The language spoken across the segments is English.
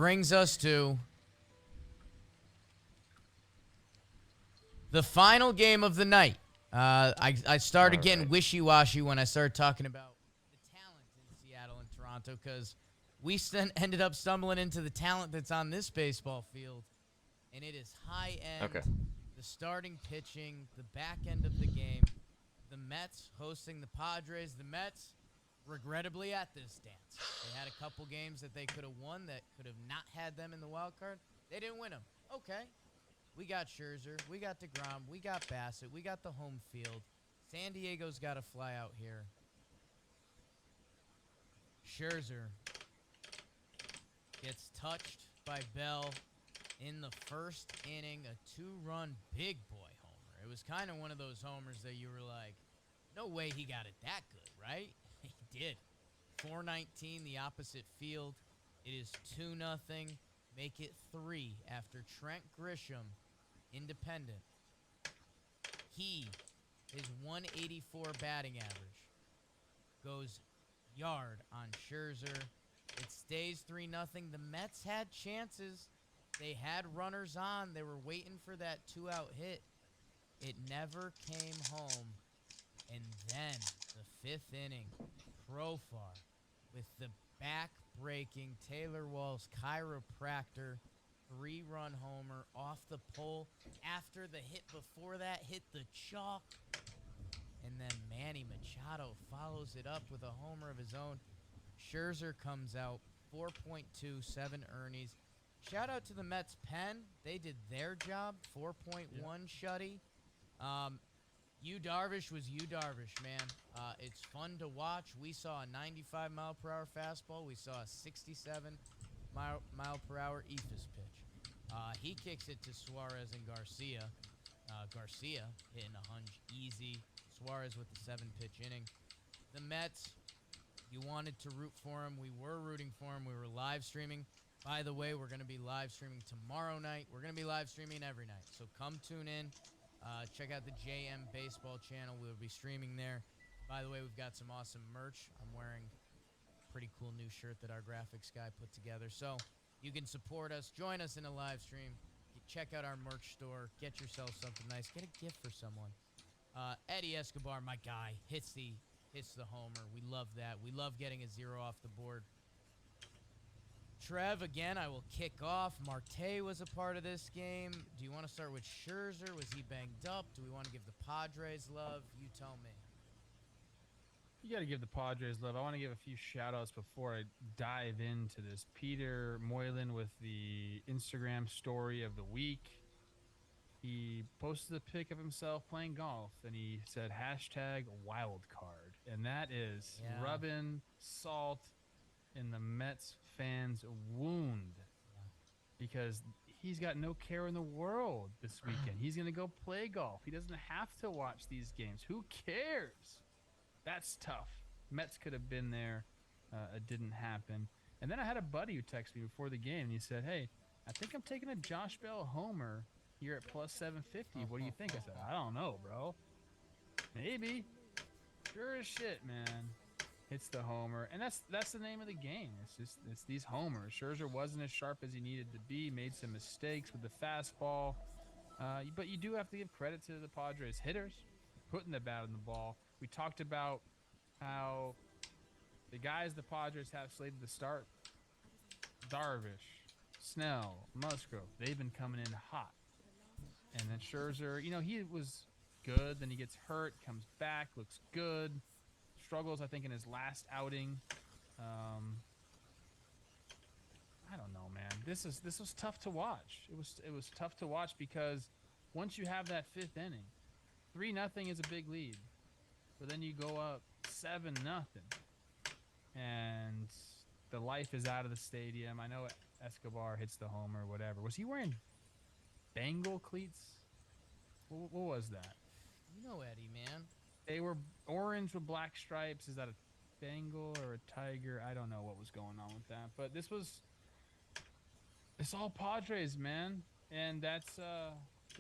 brings us to the final game of the night. I started getting wishy-washy when I started talking about the talent in Seattle and Toronto because we ended up stumbling into the talent that's on this baseball field, and it is high-end. Okay. The starting pitching, the back end of the game, the Mets hosting the Padres. The Mets, regrettably, at this dance. They had a couple games that they could have won that could have not had them in the wild card. They didn't win them. Okay. We got Scherzer. We got DeGrom. We got Bassett. We got the home field. San Diego's got to fly out here. Scherzer gets touched by Bell in the first inning, a two-run big boy homer. It was kind of one of those homers that you were like, no way he got it that good, right? He did. 419, the opposite field. It is 2-0. Make it 3 after Trent Grisham, independent. His 184 batting average goes yard on Scherzer. It stays 3-0. The Mets had chances. They had runners on. They were waiting for that 2-out hit. It never came home. And then the 5th inning, Profar with the back-breaking Taylor Walls chiropractor 3-run homer off the pole after the hit before that hit the chalk. And then Manny Machado follows it up with a homer of his own. Scherzer comes out, 4.2, 7 earnings. Shout out to the Mets pen. They did their job, 4.1 shutty. Yu Darvish was Yu Darvish, man. It's fun to watch. We saw a 95-mile-per-hour fastball. We saw a 67-mile-per-hour eephus pitch. He kicks it to Suarez and Garcia. Garcia hitting a hunch easy. Suarez with the 7-pitch inning. The Mets, you wanted to root for him. We were rooting for him. We were live streaming. By the way, we're going to be live streaming tomorrow night. We're going to be live streaming every night. So come tune in. Check out the JM Baseball channel. We'll be streaming there. By the way, we've got some awesome merch. I'm wearing a pretty cool new shirt that our graphics guy put together. So you can support us. Join us in a live stream. Check out our merch store. Get yourself something nice. Get a gift for someone. Eddie Escobar, my guy, hits the homer. We love that. We love getting a 0 off the board. Trev, again, I will kick off. Marte was a part of this game. Do you want to start with Scherzer? Was he banged up? Do we want to give the Padres love? You tell me. You got to give the Padres love. I want to give a few shout-outs before I dive into this. Peter Moylan with the Instagram story of the week. He posted a pic of himself playing golf, and he said, #wildcard. And that is rubbing salt in the Mets fans' wound because he's got no care in the world this weekend. He's going to go play golf. He doesn't have to watch these games. Who cares? That's tough. Mets could have been there. It didn't happen. And then I had a buddy who texted me before the game, and he said, hey, I think I'm taking a Josh Bell homer here at plus 750. What do you think? I said, I don't know, bro. Maybe. Sure as shit, man. Hits the homer, and that's the name of the game. It's these homers. Scherzer wasn't as sharp as he needed to be, made some mistakes with the fastball, but you do have to give credit to the Padres hitters putting the bat on the ball. We talked about how the guys the Padres have slated to start, Darvish, Snell, Musgrove, they've been coming in hot, and then Scherzer, he was good, then he gets hurt, comes back, looks good. Struggles, I think, in his last outing. I don't know, man. This was tough to watch. It was tough to watch because once you have that 5th inning, 3-0 is a big lead, but then you go up 7-0, and the life is out of the stadium. I know Escobar hits the homer, whatever. Was he wearing Bengal cleats? What was that? You know Eddie, man. They were orange with black stripes. Is that a Bengal or a tiger? I don't know what was going on with that. But it's all Padres, man. And this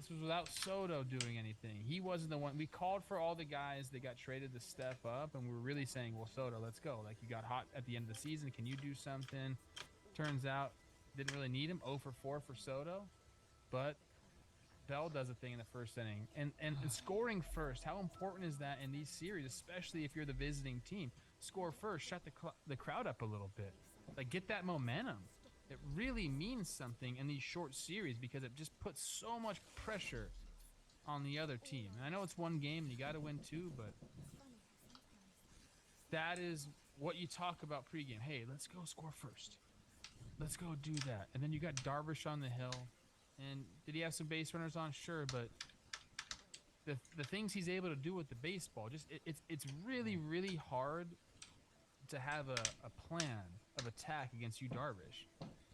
was without Soto doing anything. He wasn't the one. We called for all the guys that got traded to step up, and we were really saying, well, Soto, let's go. Like, you got hot at the end of the season. Can you do something? Turns out Didn't really need him. 0 for 4 for Soto, but Bell does a thing in the first inning, and scoring first. How important is that in these series, especially if you're the visiting team? Score first, shut the crowd up a little bit, like get that momentum. It really means something in these short series because it just puts so much pressure on the other team. And I know it's one game and you got to win two, but that is what you talk about pregame. Hey, let's go score first. Let's go do that. And then you got Darvish on the hill. And did he have some base runners on? Sure, but the things he's able to do with the baseball, just it's really, really hard to have a plan of attack against Yu Darvish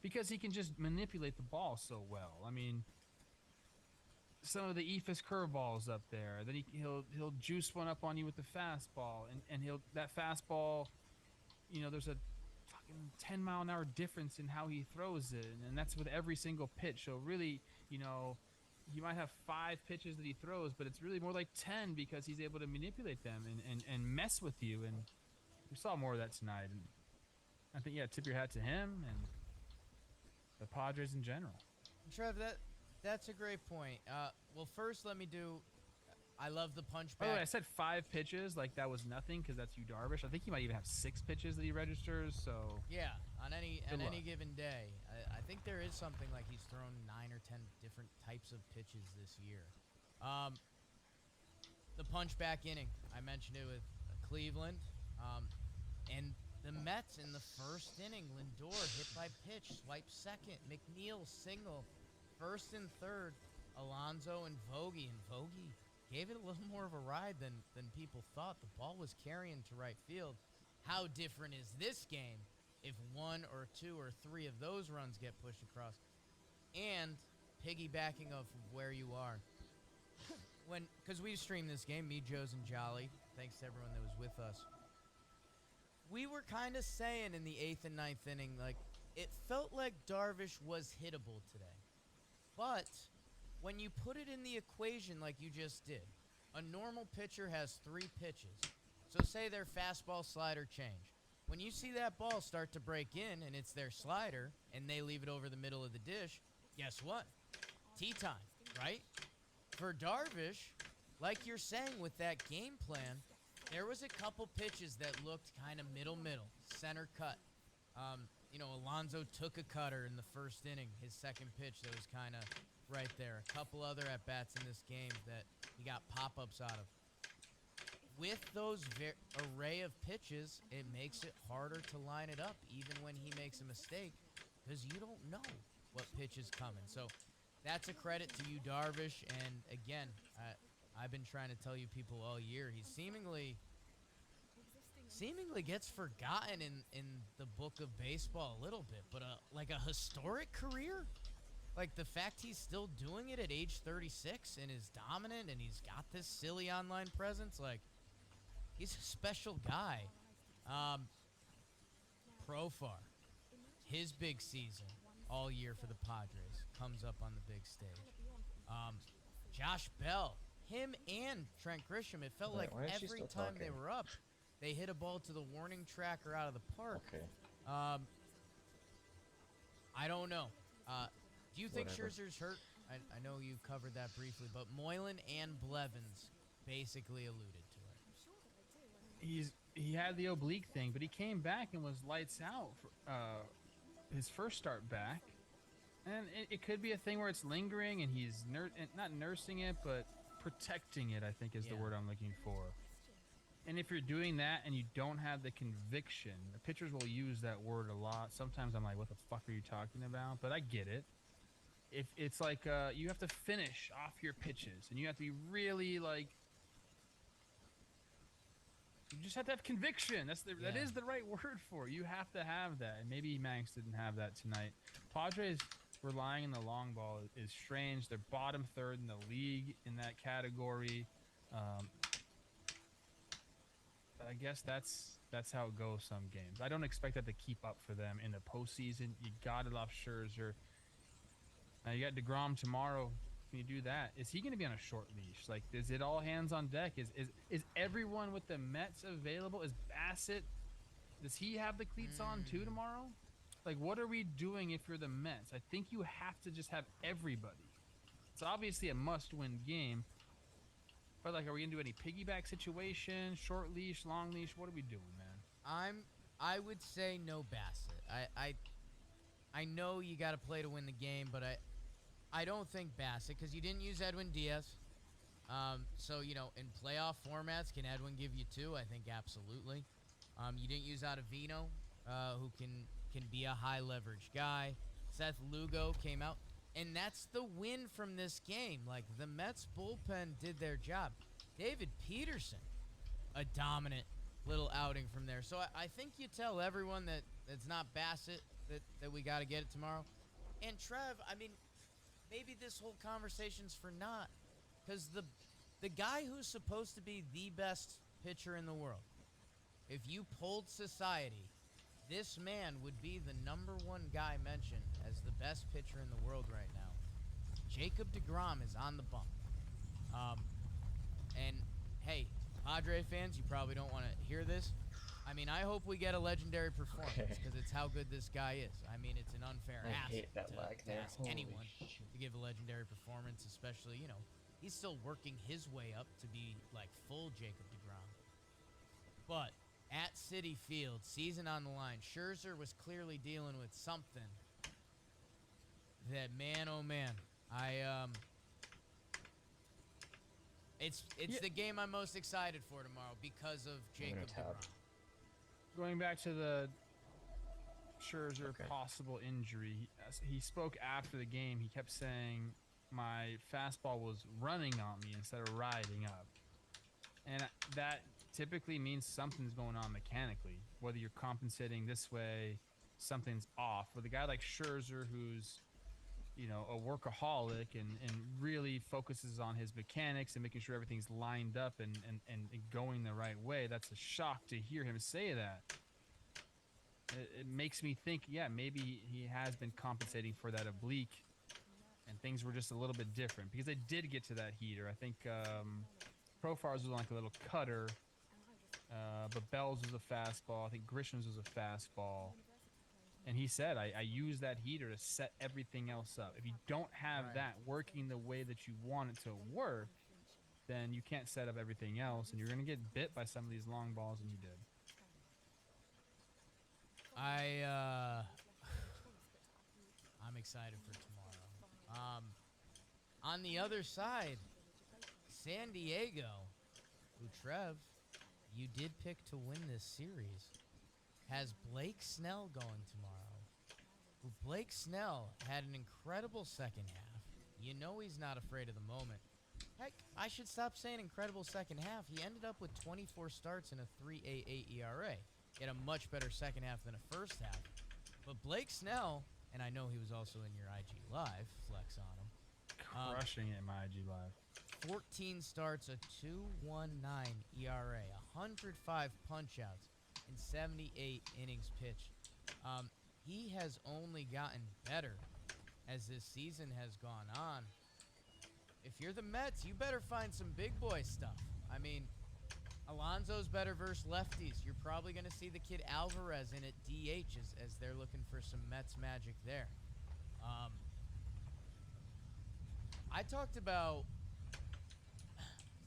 because he can just manipulate the ball so well. I mean, some of the eephus curveballs up there. Then he'll juice one up on you with the fastball, and that fastball, you know, there's a fucking 10-mile-an-hour difference in how he throws it, and that's with every single pitch. So really, you know, he might have 5 pitches that he throws, but it's really more like 10 because he's able to manipulate them and mess with you. And we saw more of that tonight. And I think, yeah, tip your hat to him and the Padres in general. Trev, that's a great point. Well, first let me do. I love the punch back. By the way, I said 5 pitches, like that was nothing because that's Yu Darvish. I think he might even have 6 pitches that he registers. So yeah, on any given day, I think there is something like he's thrown 9 or 10 different types of pitches this year. The punch back inning, I mentioned it with Cleveland, and the Mets in the first inning. Lindor hit by pitch, swipe second. McNeil single, first and third. Alonso and Vogie, gave it a little more of a ride than people thought. The ball was carrying to right field. How different is this game if 1 or 2 or 3 of those runs get pushed across? And piggybacking off of where you are, because we streamed this game, me, Joes, and Jolly, thanks to everyone that was with us, we were kind of saying in the 8th and 9th inning, like, it felt like Darvish was hittable today. But when you put it in the equation like you just did, a normal pitcher has 3 pitches. So say their fastball slider change. When you see that ball start to break in and it's their slider and they leave it over the middle of the dish, guess what? Tea time, right? For Darvish, like you're saying with that game plan, there was a couple pitches that looked kind of middle, center cut. You know, Alonso took a cutter in the first inning, his second pitch that was kind of right there. A couple other at-bats in this game that he got pop-ups out of. With those array of pitches, it makes it harder to line it up even when he makes a mistake because you don't know what pitch is coming. So that's a credit to you, Darvish. And again, I've been trying to tell you people all year, he seemingly gets forgotten in the book of baseball a little bit, but like a historic career. Like, the fact he's still doing it at age 36 and is dominant and he's got this silly online presence, like, he's a special guy. Profar, his big season all year for the Padres, comes up on the big stage. Josh Bell, him and Trent Grisham, it felt like every time they were up, they hit a ball to the warning track or out of the park. Okay. I don't know. Do you think Scherzer's hurt? I know you covered that briefly, but Moylan and Blevins basically alluded to it. He had the oblique thing, but he came back and was lights out for his first start back. And it could be a thing where it's lingering and he's not nursing it, but protecting it, I think is the word I'm looking for. And if you're doing that and you don't have the conviction, the pitchers will use that word a lot. Sometimes I'm like, what the fuck are you talking about? But I get it. If it's like you have to finish off your pitches and you have to be really like, you just have to have conviction. That is the right word for it. You have to have that. And maybe Manx didn't have that tonight. Padres relying on the long ball is strange. They're bottom third in the league in that category. But I guess that's how it goes some games. I don't expect that to keep up for them in the postseason. You got it off Scherzer. Now you got DeGrom tomorrow. Can you do that? Is he going to be on a short leash? Like, is it all hands on deck? Is everyone with the Mets available? Is Bassett? Does he have the cleats on too tomorrow? Like, what are we doing if you're the Mets? I think you have to just have everybody. It's obviously a must-win game. But, like, are we going to do any piggyback situation? Short leash, long leash? What are we doing, man? I would say no Bassett. I know you got to play to win the game, but I don't think Bassett, because you didn't use Edwin Diaz. So, you know, in playoff formats, can Edwin give you 2? I think absolutely. You didn't use Ottavino, who can be a high leverage guy. Seth Lugo came out, and that's the win from this game. Like, the Mets bullpen did their job. David Peterson, a dominant little outing from there. So I think you tell everyone that it's not Bassett that we got to get it tomorrow. And Trev, I mean, maybe this whole conversation's for naught, because the guy who's supposed to be the best pitcher in the world, if you polled society, this man would be the #1 guy mentioned as the best pitcher in the world right now. Jacob deGrom is on the bump. And hey, Padre fans, you probably don't want to hear this. I mean, I hope we get a legendary performance, because it's how good this guy is. I mean, it's an unfair ask to ask anyone to give a legendary performance, especially, you know, he's still working his way up to be like full Jacob deGrom. But at Citi Field, season on the line, Scherzer was clearly dealing with something that, man, oh man, it's the game I'm most excited for tomorrow because of Jacob deGrom. Going back to the Scherzer possible injury, he spoke after the game. He kept saying my fastball was running on me instead of riding up. And that typically means something's going on mechanically. Whether you're compensating this way, something's off. With a guy like Scherzer, who's, you know, a workaholic and really focuses on his mechanics and making sure everything's lined up and going the right way, that's a shock to hear him say that. It makes me think, yeah, maybe he has been compensating for that oblique and things were just a little bit different, because they did get to that heater. I think Profar's was like a little cutter, but Bell's was a fastball. I think Grisham's was a fastball. And he said, I use that heater to set everything else up. If you don't have that working the way that you want it to work, then you can't set up everything else, and you're going to get bit by some of these long balls, and you did. I'm excited for tomorrow. On the other side, San Diego, who, Trev, you did pick to win this series, has Blake Snell going tomorrow. Who, Blake Snell had an incredible second half. You know he's not afraid of the moment. Heck, I should stop saying incredible second half. He ended up with 24 starts and a 3.88 ERA. He had a much better second half than a first half. But Blake Snell, and I know he was also in your IG Live, flex on him. Crushing it in my IG Live. 14 starts, a 2.19 ERA, 105 punch-outs, and 78 innings pitched. He has only gotten better as this season has gone on. If you're the Mets, you better find some big boy stuff. I mean, Alonso's better versus lefties. You're probably going to see the kid Alvarez in at DH as they're looking for some Mets magic there. I talked about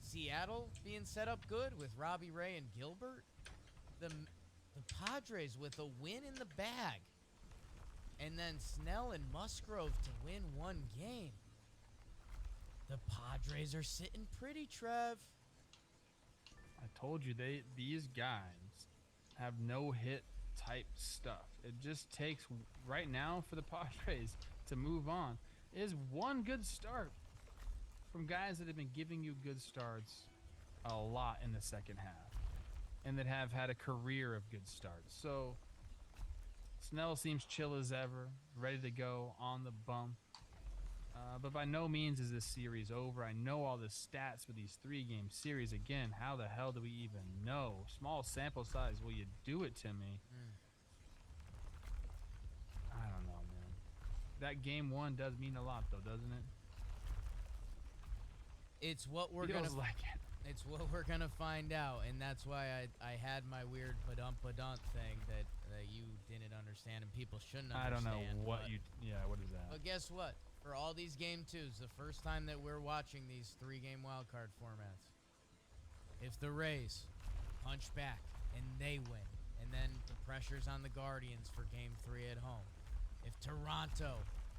Seattle being set up good with Robbie Ray and Gilbert. The Padres with a win in the bag. And then Snell and Musgrove to win one game. The Padres are sitting pretty, Trev. I told you, these guys have no hit type stuff. It just takes right now for the Padres to move on is one good start from guys that have been giving you good starts a lot in the second half and that have had a career of good starts. So Snell seems chill as ever, ready to go on the bump. But by no means is this series over. I know all the stats for these 3-game series. Again, how the hell do we even know? Small sample size. Will you do it to me? I don't know, man. That game 1 does mean a lot, though, doesn't it? It's what we're Feels gonna like it. It's what we're gonna find out, and that's why I had my weird ba-dump thing that you didn't understand and people shouldn't I don't understand. know what what is that? But guess what? For all these game twos, the first time that we're watching these 3-game wildcard formats, if the Rays punch back and they win, and then the pressure's on the Guardians for game 3 at home. If Toronto,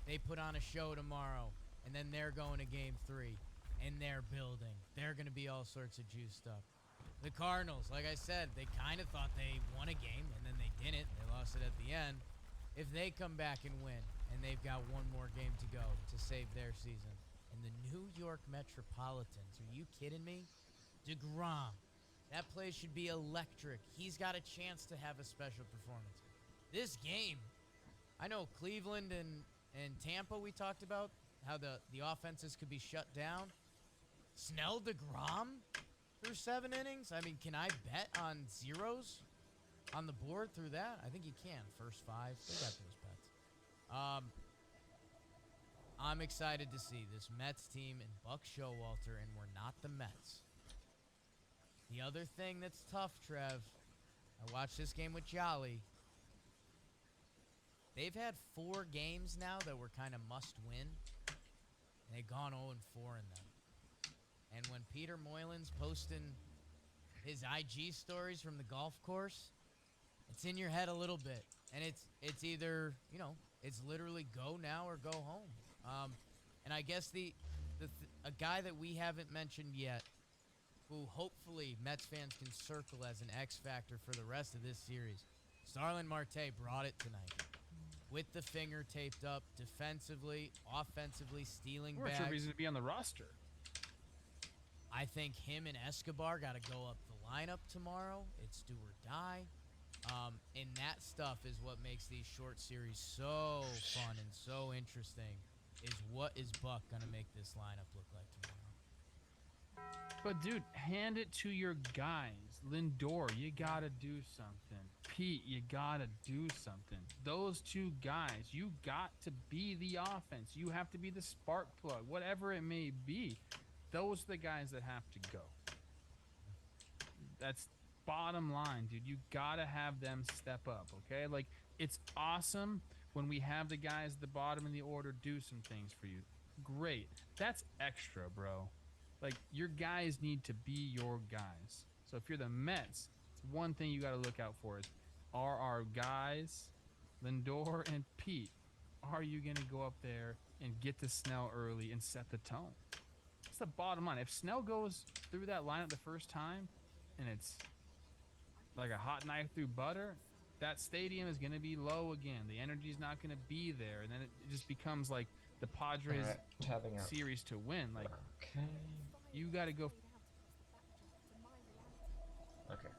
they put on a show tomorrow, and then they're going to game 3, and they're building. They're going to be all sorts of juiced up. The Cardinals, like I said, they kind of thought they won a game, and then they didn't. They lost it at the end. If they come back and win, and they've got one more game to go to save their season, and the New York Metropolitans, are you kidding me? DeGrom, that place should be electric. He's got a chance to have a special performance. This game, I know Cleveland and Tampa we talked about, how the offenses could be shut down. Snell DeGrom through 7 innings? I mean, can I bet on zeros on the board through that? I think you can. First 5, they got those bets. I'm excited to see this Mets team and Buck Showalter, and we're not the Mets. The other thing that's tough, Trev, I watched this game with Jolly. They've had 4 games now that were kind of must win, and they've gone 0-4 in them. And when Peter Moylan's posting his IG stories from the golf course, it's in your head a little bit. And it's either, it's literally go now or go home. And I guess a guy that we haven't mentioned yet, who hopefully Mets fans can circle as an X factor for the rest of this series, Starlin Marte brought it tonight. With the finger taped up, defensively, offensively, stealing bags. What's your reason to be on the roster? I think him and Escobar got to go up the lineup tomorrow. It's do or die. And that stuff is what makes these short series so fun and so interesting, is what is Buck going to make this lineup look like tomorrow. But, dude, hand it to your guys. Lindor, you got to do something. Pete, you got to do something. Those 2 guys, you got to be the offense. You have to be the spark plug, whatever it may be. Those are the guys that have to go. That's bottom line, dude. You got to have them step up, okay? Like, it's awesome when we have the guys at the bottom of the order do some things for you. Great. That's extra, bro. Like, your guys need to be your guys. So if you're the Mets, it's one thing you got to look out for is, are our guys, Lindor and Pete, are you going to go up there and get to Snell early and set the tone? That's the bottom line. If Snell goes through that lineup the first time and it's like a hot knife through butter, that stadium is going to be low again. The energy's not going to be there. And then it just becomes like the Padres series to win. Like, okay. You got to go. Okay.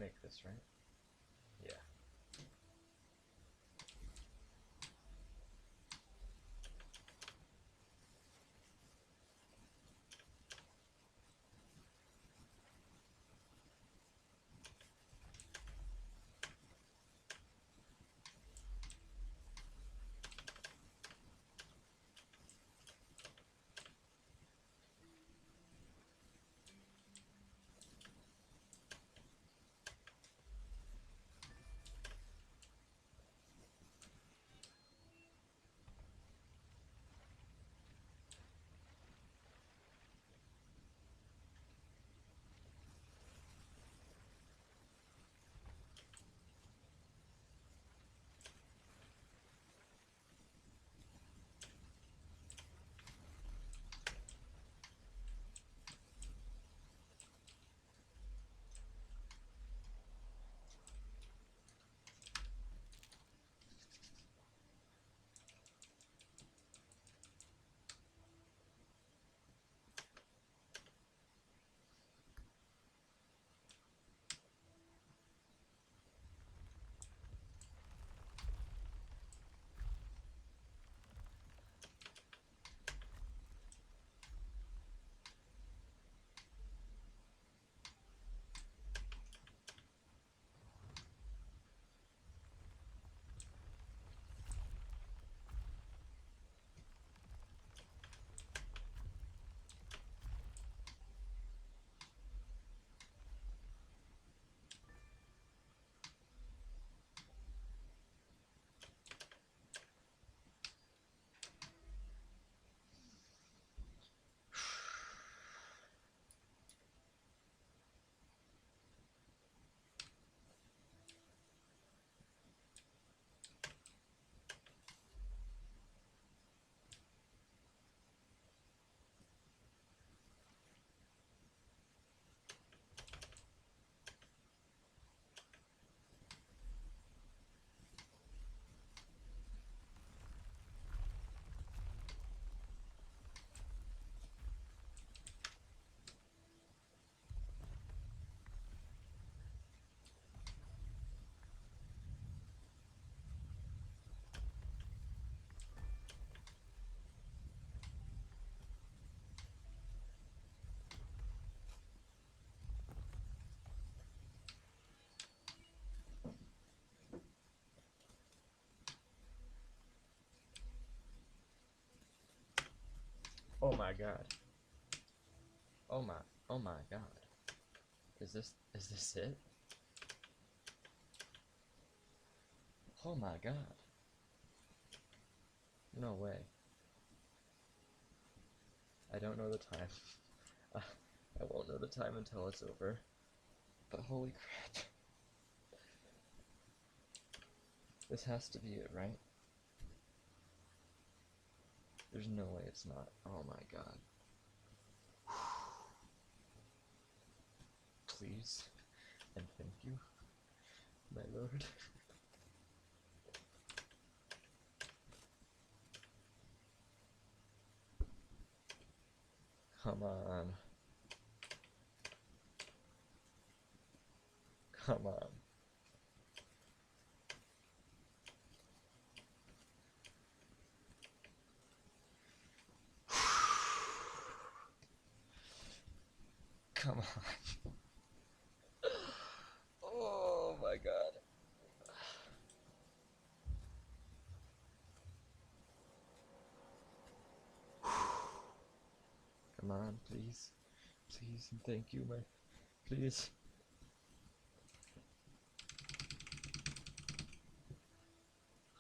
make this, right? Yeah. Oh my god. Oh my god. Is this it? Oh my god. No way. I don't know the time. I won't know the time until it's over. But holy crap. This has to be it, right? There's no way it's not. Oh my god. Please and thank you, my lord. Come on. Come on. Come on. Oh my god. Come on, please. Please and thank you, my... Please.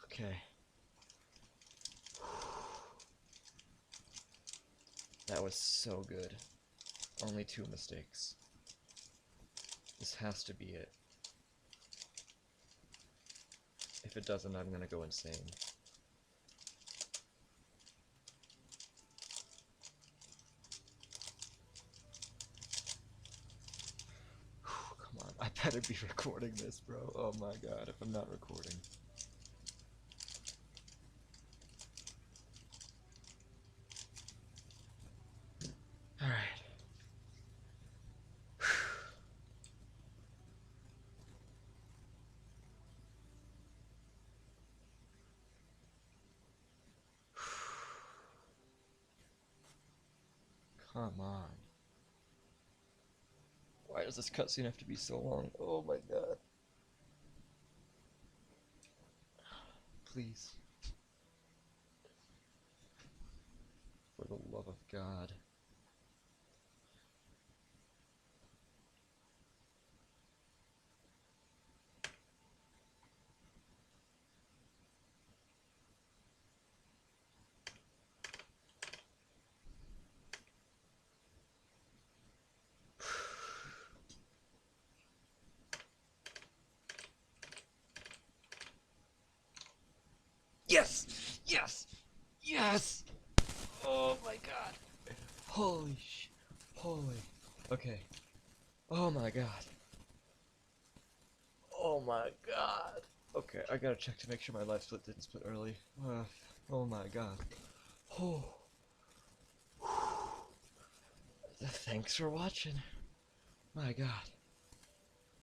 Okay. That was so good. Only 2 mistakes. This has to be it. If it doesn't, I'm gonna go insane. Come on, I better be recording this, bro. Oh my god, if I'm not recording. Alright. Come on. Why does this cutscene have to be so long? Oh my god. Please. For the love of God. Yes! Yes! Yes! Oh my god. Holy sh... Holy... Okay. Oh my god. Oh my god. Okay, I gotta check to make sure my life split didn't split early. Oh my god. Oh. Thanks for watching. My god.